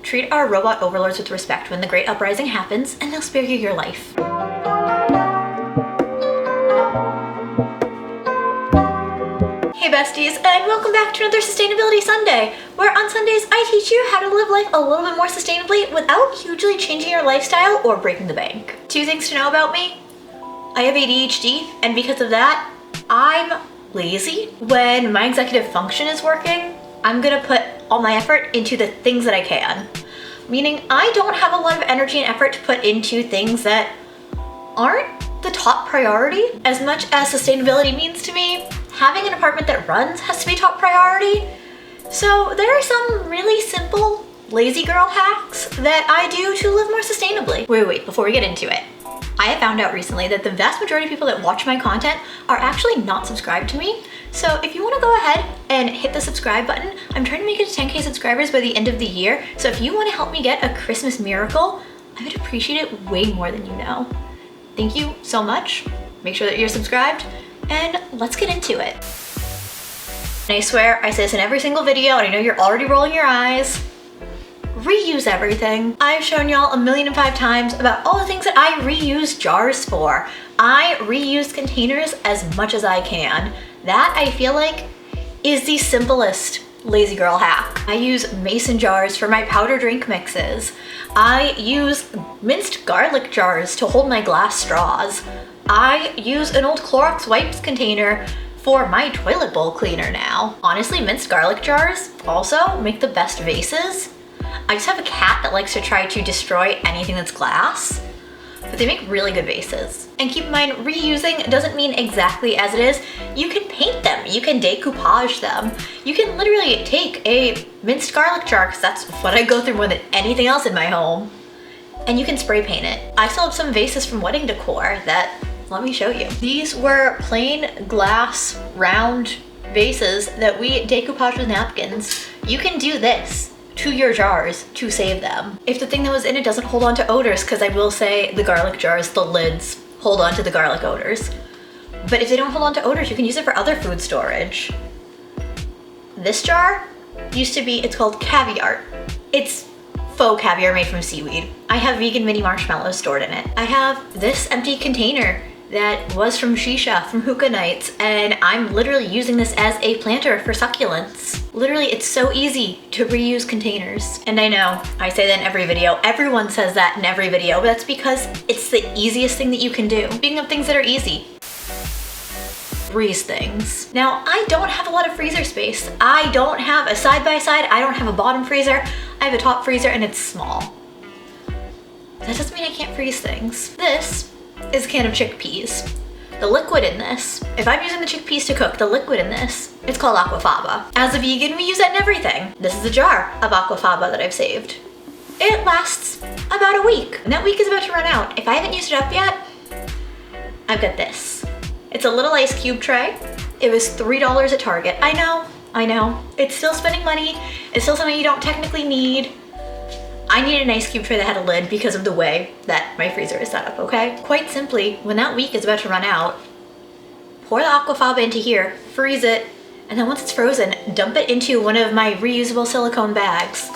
Treat our robot overlords with respect when the Great Uprising happens, and they'll spare you your life. Hey besties, and welcome back to another Sustainability Sunday, where on Sundays I teach you how to live life a little bit more sustainably without hugely changing your lifestyle or breaking the bank. 2 things to know about me. I have ADHD, and because of that, I'm lazy. When my executive function is working, I'm gonna put all my effort into the things that I can. Meaning I don't have a lot of energy and effort to put into things that aren't the top priority. As much as sustainability means to me, having an apartment that runs has to be top priority. So there are some really simple lazy girl hacks that I do to live more sustainably. Wait, before we get into it. I have found out recently that the vast majority of people that watch my content are actually not subscribed to me. So if you want to go ahead and hit the subscribe button, I'm trying to make it to 10K subscribers by the end of the year. So if you want to help me get a Christmas miracle, I would appreciate it way more than you know. Thank you so much. Make sure that you're subscribed and let's get into it. And I swear I say this in every single video and I know you're already rolling your eyes. Reuse everything. I've shown y'all 1,000,005 times about all the things that I reuse jars for. I reuse containers as much as I can. That, I feel like, is the simplest lazy girl hack. I use mason jars for my powder drink mixes. I use minced garlic jars to hold my glass straws. I use an old Clorox wipes container for my toilet bowl cleaner now. Honestly, minced garlic jars also make the best vases. I just have a cat that likes to try to destroy anything that's glass, but they make really good vases. And keep in mind, reusing doesn't mean exactly as it is. You can paint them, you can decoupage them. You can literally take a minced garlic jar, because that's what I go through more than anything else in my home, and you can spray paint it. I still have some vases from wedding decor that, let me show you. These were plain glass round vases that we decoupaged with napkins. You can do this to your jars to save them. If the thing that was in it doesn't hold on to odors, because I will say the garlic jars, the lids, hold on to the garlic odors. But if they don't hold on to odors, you can use it for other food storage. This jar used to be, it's called caviar. It's faux caviar made from seaweed. I have vegan mini marshmallows stored in it. I have this empty container that was from shisha, from hookah nights, and I'm literally using this as a planter for succulents. Literally, it's so easy to reuse containers. And I know, I say that in every video. Everyone says that in every video, but that's because it's the easiest thing that you can do. Speaking of things that are easy, freeze things. Now, I don't have a lot of freezer space. I don't have a side-by-side, I don't have a bottom freezer, I have a top freezer and it's small. That doesn't mean I can't freeze things. This is a can of chickpeas. The liquid in this, if I'm using the chickpeas to cook, the liquid in this, it's called aquafaba. As a vegan, we use that in everything. This is a jar of aquafaba that I've saved. It lasts about a week, and that week is about to run out. If I haven't used it up yet, I've got this. It's a little ice cube tray. It was $3 at Target. I know. It's still spending money. It's still something you don't technically need. I needed an ice cube tray that had a lid because of the way that my freezer is set up, okay? Quite simply, when that week is about to run out, pour the aquafaba into here, freeze it, and then once it's frozen, dump it into one of my reusable silicone bags.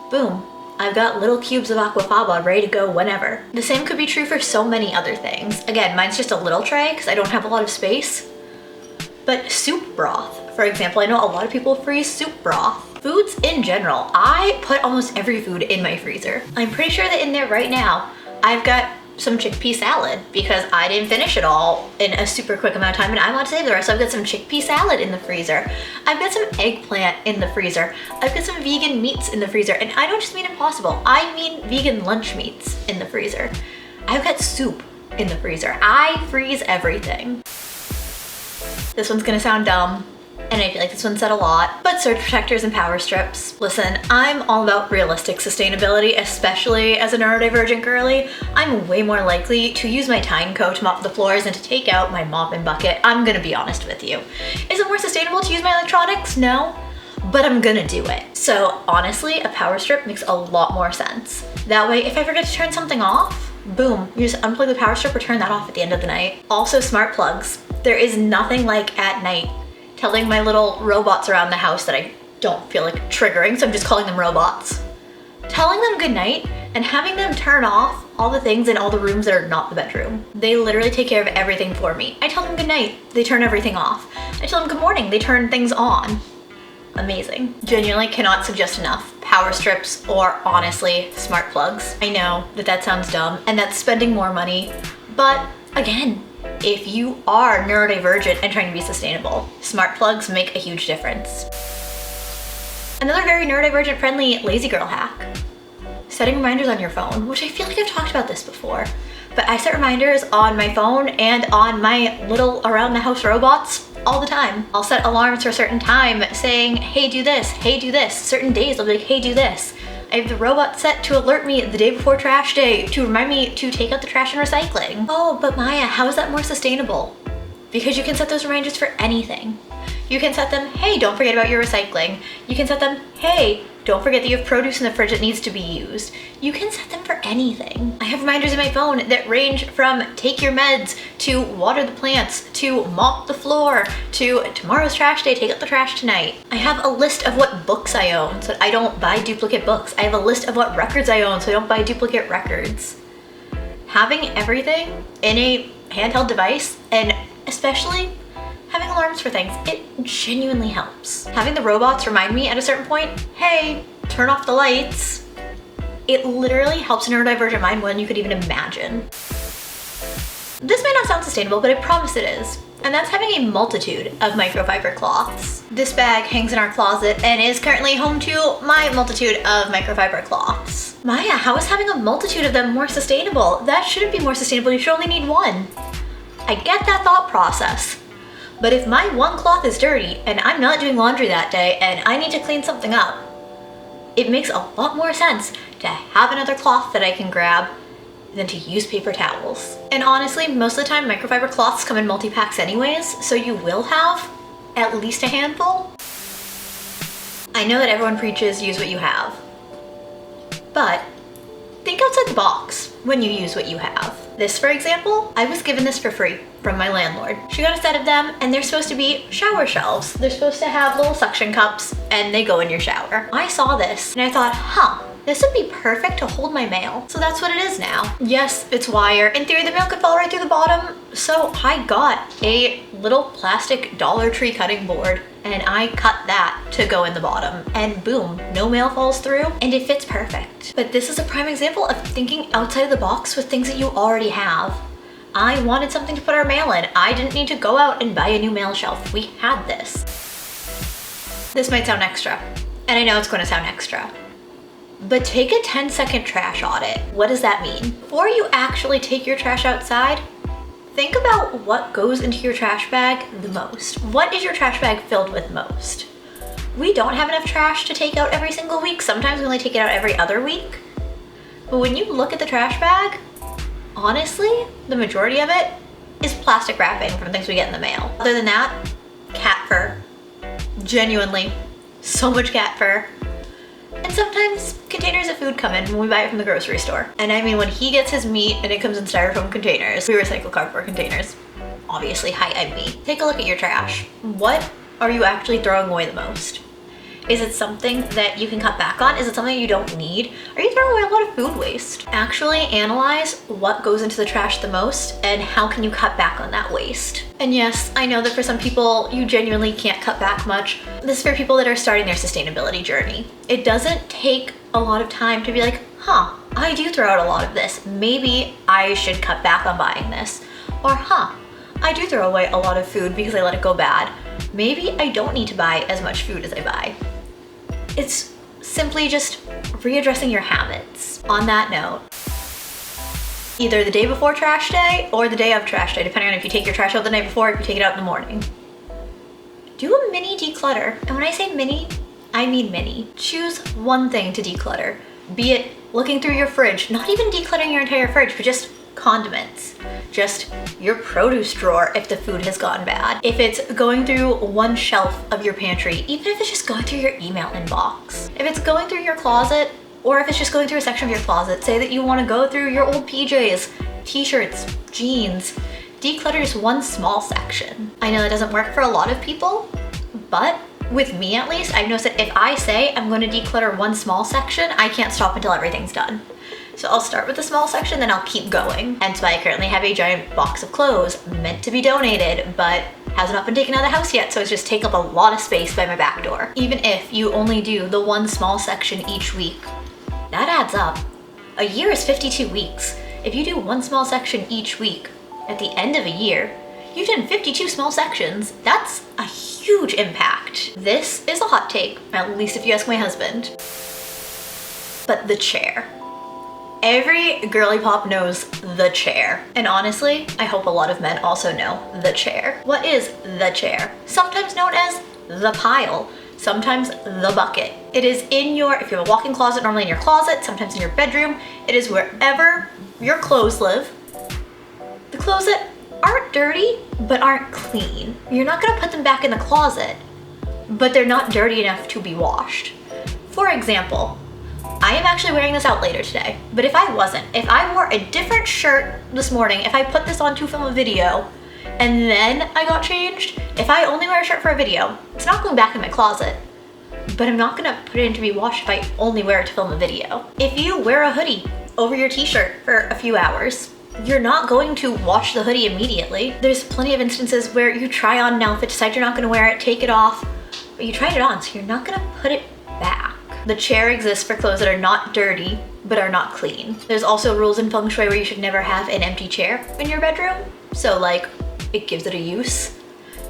Boom, I've got little cubes of aquafaba ready to go whenever. The same could be true for so many other things. Again, mine's just a little tray because I don't have a lot of space. But soup broth, for example, I know a lot of people freeze soup broth. Foods in general, I put almost every food in my freezer. I'm pretty sure that in there right now, I've got some chickpea salad because I didn't finish it all in a super quick amount of time and I want to save the rest. So I've got some chickpea salad in the freezer. I've got some eggplant in the freezer. I've got some vegan meats in the freezer. And I don't just mean Impossible, I mean vegan lunch meats in the freezer. I've got soup in the freezer. I freeze everything. This one's gonna sound dumb, and I feel like this one said a lot, but surge protectors and power strips. Listen, I'm all about realistic sustainability, especially as a neurodivergent girly. I'm way more likely to use my Tyne coat to mop the floors than to take out my mopping bucket. I'm gonna be honest with you. Is it more sustainable to use my electronics? No, but I'm gonna do it. So honestly, a power strip makes a lot more sense. That way, if I forget to turn something off, boom, you just unplug the power strip or turn that off at the end of the night. Also, smart plugs. There is nothing like at night telling my little robots around the house that I don't feel like triggering, so I'm just calling them robots. telling them goodnight and having them turn off all the things in all the rooms that are not the bedroom. They literally take care of everything for me. I tell them goodnight, they turn everything off. I tell them good morning, they turn things on. Amazing. Genuinely cannot suggest enough power strips or honestly smart plugs. I know that that sounds dumb and that's spending more money, but again, if you are neurodivergent and trying to be sustainable, smart plugs make a huge difference. Another very neurodivergent friendly lazy girl hack. Setting reminders on your phone, which I feel like I've talked about this before, but I set reminders on my phone and on my little around the house robots all the time. I'll set alarms for a certain time saying, hey, do this, hey, do this. Certain days I'll be like, hey, do this. I have the robot set to alert me the day before trash day to remind me to take out the trash and recycling. Oh, but Maya, how is that more sustainable? Because you can set those reminders for anything. You can set them, hey, don't forget about your recycling. You can set them, hey, don't forget that you have produce in the fridge that needs to be used. You can set them for anything. I have reminders in my phone that range from take your meds to water the plants to mop the floor to tomorrow's trash day, take out the trash tonight. I have a list of what books I own so that I don't buy duplicate books. I have a list of what records I own so I don't buy duplicate records. Having everything in a handheld device, and especially having alarms for things, it genuinely helps. Having the robots remind me at a certain point, hey, turn off the lights. It literally helps a neurodivergent mind more than you could even imagine. This may not sound sustainable, but I promise it is. And that's having a multitude of microfiber cloths. This bag hangs in our closet and is currently home to my multitude of microfiber cloths. Maya, how is having a multitude of them more sustainable? That shouldn't be more sustainable, you should only need one. I get that thought process. But if my one cloth is dirty and I'm not doing laundry that day and I need to clean something up, it makes a lot more sense to have another cloth that I can grab than to use paper towels. And honestly, most of the time microfiber cloths come in multi-packs anyways, so you will have at least a handful. I know that everyone preaches use what you have, but think outside the box when you use what you have. This, for example, I was given this for free from my landlord. She got a set of them and they're supposed to be shower shelves. They're supposed to have little suction cups and they go in your shower. I saw this and I thought, this would be perfect to hold my mail. So that's what it is now. Yes, it's wire. In theory, the mail could fall right through the bottom. So I got a little plastic Dollar Tree cutting board and I cut that to go in the bottom and boom, no mail falls through and it fits perfect. But this is a prime example of thinking outside of the box with things that you already have. I wanted something to put our mail in. I didn't need to go out and buy a new mail shelf. We had this. This might sound extra, and I know it's going to sound extra, but take a 10-second trash audit. What does that mean? Before you actually take your trash outside, think about what goes into your trash bag the most. What is your trash bag filled with most? We don't have enough trash to take out every single week. Sometimes we only take it out every other week. But when you look at the trash bag, honestly, the majority of it is plastic wrapping from things we get in the mail. Other than that, cat fur. Genuinely, so much cat fur. And sometimes containers of food come in when we buy it from the grocery store. And I mean, when he gets his meat and it comes in styrofoam containers, we recycle cardboard containers. Obviously, hi, I'm me. Take a look at your trash. What are you actually throwing away the most? Is it something that you can cut back on? Is it something you don't need? Are you throwing away a lot of food waste? Actually analyze what goes into the trash the most and how can you cut back on that waste. And yes, I know that for some people, you genuinely can't cut back much. This is for people that are starting their sustainability journey. It doesn't take a lot of time to be like, I do throw out a lot of this. Maybe I should cut back on buying this. Or, I do throw away a lot of food because I let it go bad. Maybe I don't need to buy as much food as I buy. It's simply just readdressing your habits. On that note, either the day before trash day or the day of trash day, depending on if you take your trash out the night before or if you take it out in the morning. Do a mini declutter. And when I say mini, I mean mini. Choose one thing to declutter. Be it looking through your fridge, not even decluttering your entire fridge, but just condiments. Just your produce drawer if the food has gotten bad. If it's going through one shelf of your pantry, even if it's just going through your email inbox. If it's going through your closet, or if it's just going through a section of your closet, say that you want to go through your old PJs, t-shirts, jeans. Declutter is one small section. I know that doesn't work for a lot of people, but With me at least, I've noticed that if I say I'm going to declutter one small section, I can't stop until everything's done. So I'll start with the small section, then I'll keep going. And so I currently have a giant box of clothes meant to be donated, but has not been taken out of the house yet, so it's just taken up a lot of space by my back door. Even if you only do the one small section each week, that adds up. A year is 52 weeks. If you do one small section each week, at the end of a year, you've done 52 small sections. That's a huge impact. This is a hot take, at least if you ask my husband. But the chair. Every girly pop knows the chair. And honestly, I hope a lot of men also know the chair. What is the chair? Sometimes known as the pile, sometimes the bucket. It is in your, if you have a walk-in closet, normally in your closet, sometimes in your bedroom. It is wherever your clothes live. The clothes that aren't dirty, but aren't clean. You're not gonna put them back in the closet, but they're not dirty enough to be washed. For example, I am actually wearing this out later today, but if I wasn't, if I wore a different shirt this morning, if I put this on to film a video, and then I got changed, if I only wear a shirt for a video, it's not going back in my closet, but I'm not gonna put it in to be washed if I only wear it to film a video. If you wear a hoodie over your t-shirt for a few hours, you're not going to wash the hoodie immediately. There's plenty of instances where you try on an outfit, decide you're not gonna wear it, take it off, but you tried it on, so you're not gonna put it back. The chair exists for clothes that are not dirty, but are not clean. There's also rules in feng shui where you should never have an empty chair in your bedroom. So like, it gives it a use.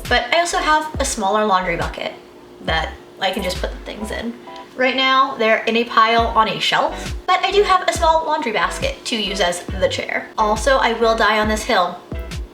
But I also have a smaller laundry bucket that I can just put the things in. Right now, they're in a pile on a shelf, but I do have a small laundry basket to use as the chair. Also, I will die on this hill.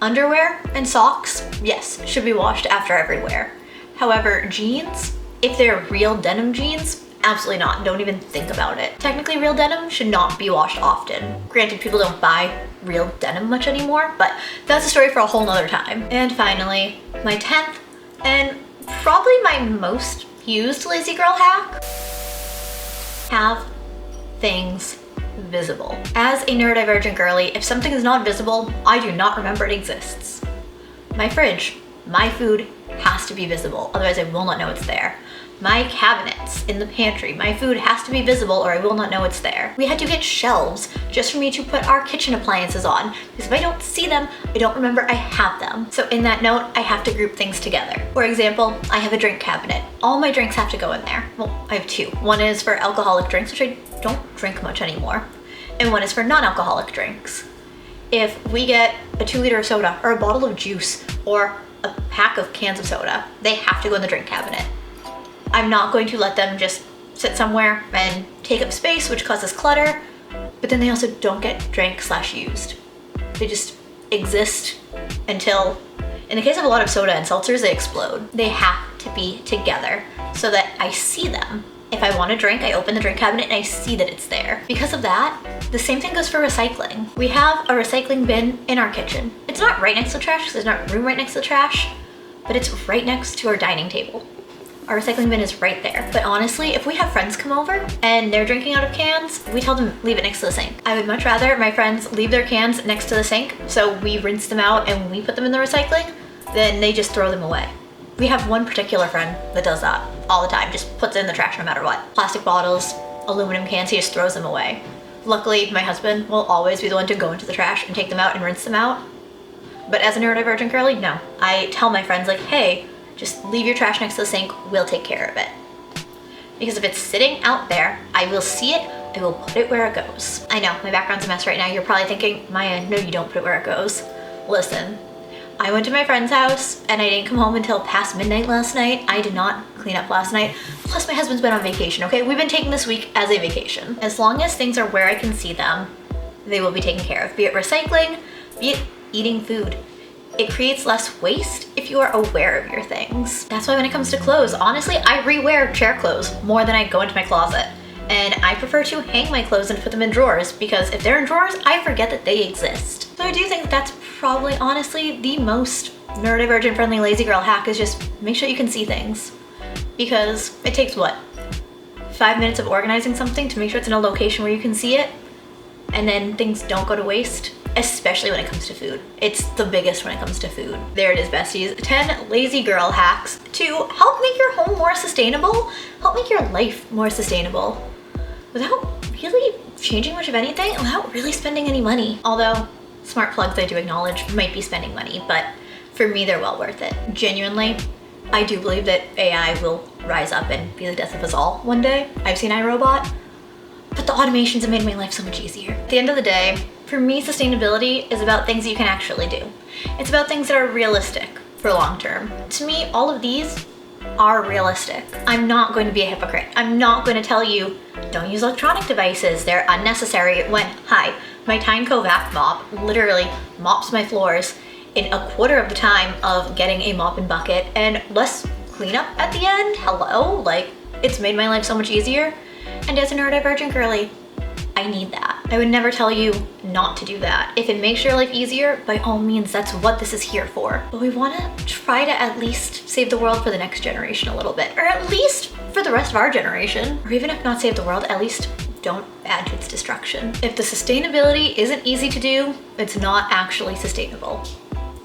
Underwear and socks, yes, should be washed after every wear. However, jeans, if they're real denim jeans, absolutely not. Don't even think about it. Technically, real denim should not be washed often. Granted, people don't buy real denim much anymore, but that's a story for a whole nother time. And finally, my 10th and probably my most used lazy girl hack: have things visible. As a neurodivergent girly, if something is not visible, I do not remember it exists. My fridge, my food has to be visible, otherwise I will not know it's there. My cabinets in the pantry, my food has to be visible or I will not know it's there. We had to get shelves just for me to put our kitchen appliances on, because if I don't see them, I don't remember I have them. So in that note, I have to group things together. For example, I have a drink cabinet. All my drinks have to go in there. Well, I have two. One is for alcoholic drinks, which I don't drink much anymore, and one is for non-alcoholic drinks. If we get a 2 liter of soda or a bottle of juice or a pack of cans of soda, they have to go in the drink cabinet. I'm not going to let them just sit somewhere and take up space, which causes clutter, but then they also don't get drank/used. They just exist until, in the case of a lot of soda and seltzers, they explode. They have to be together so that I see them. If I want a drink, I open the drink cabinet and I see that it's there. Because of that, the same thing goes for recycling. We have a recycling bin in our kitchen. It's not right next to the trash because there's not room right next to the trash, but it's right next to our dining table. Our recycling bin is right there. But honestly, if we have friends come over and they're drinking out of cans, we tell them leave it next to the sink. I would much rather my friends leave their cans next to the sink, so we rinse them out and we put them in the recycling, than they just throw them away. We have one particular friend that does that all the time, just puts it in the trash no matter what. Plastic bottles, aluminum cans, he just throws them away. Luckily, my husband will always be the one to go into the trash and take them out and rinse them out. But as a neurodivergent girly, no. I tell my friends like, hey, just leave your trash next to the sink, we'll take care of it. Because if it's sitting out there, I will see it, I will put it where it goes. I know, my background's a mess right now. You're probably thinking, Maya, no, you don't put it where it goes. Listen, I went to my friend's house and I didn't come home until past midnight last night. I did not clean up last night. Plus my husband's been on vacation, okay? We've been taking this week as a vacation. As long as things are where I can see them, they will be taken care of. Be it recycling, be it eating food. It creates less waste if you are aware of your things. That's why when it comes to clothes, honestly, I rewear chair clothes more than I go into my closet. And I prefer to hang my clothes and put them in drawers, because if they're in drawers, I forget that they exist. So I do think that's probably honestly the most neurodivergent friendly lazy girl hack, is just make sure you can see things. Because it takes what? 5 minutes of organizing something to make sure it's in a location where you can see it, and then things don't go to waste. especially when it comes to food. It's the biggest when it comes to food. There it is, besties. 10 lazy girl hacks to help make your home more sustainable, help make your life more sustainable without really changing much of anything, without really spending any money. Although, smart plugs, I do acknowledge, might be spending money, but for me, they're well worth it. Genuinely, I do believe that AI will rise up and be the death of us all one day. I've seen iRobot, but the automations have made my life so much easier. At the end of the day, for me, sustainability is about things you can actually do. It's about things that are realistic for long term. To me, all of these are realistic. I'm not going to be a hypocrite. I'm not going to tell you, don't use electronic devices, they're unnecessary, when, hi, my Tyneco vac mop literally mops my floors in a quarter of the time of getting a mop and bucket and less cleanup at the end. Hello, like, it's made my life so much easier. And as a neurodivergent girly, I need that. I would never tell you not to do that. If it makes your life easier, by all means, that's what this is here for. But we wanna try to at least save the world for the next generation a little bit, or at least for the rest of our generation. Or even if not save the world, at least don't add to its destruction. If the sustainability isn't easy to do, it's not actually sustainable.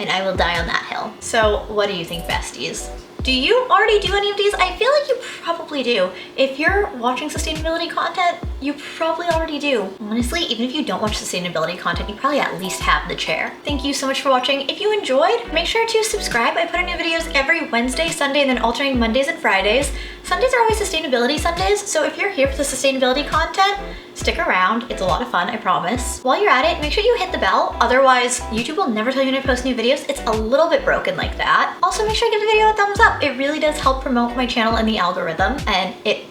And I will die on that hill. So what do you think, besties? Do you already do any of these? I feel like you probably do. If you're watching sustainability content, you probably already do. Honestly, even if you don't watch sustainability content, you probably at least have the chair. Thank you so much for watching. If you enjoyed, make sure to subscribe. I put out new videos every Wednesday, Sunday, and then alternating Mondays and Fridays. Sundays are always sustainability Sundays, so if you're here for the sustainability content, stick around. It's a lot of fun, I promise. While you're at it, make sure you hit the bell. Otherwise, YouTube will never tell you when I post new videos. It's a little bit broken like that. Also, make sure you give the video a thumbs up. It really does help promote my channel in the algorithm, and it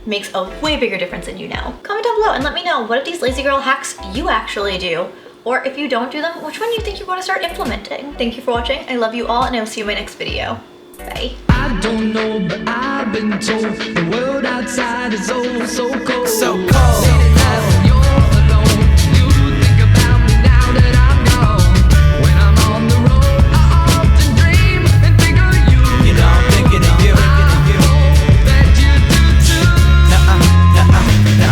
makes a way bigger difference than you know. Comment down below and let me know what of these lazy girl hacks you actually do, or if you don't do them, which one you think you want to start implementing. Thank you for watching. I love you all, and I will see you in my next video. Bye. I don't know, but I've been told the world outside is oh so cold. So cold.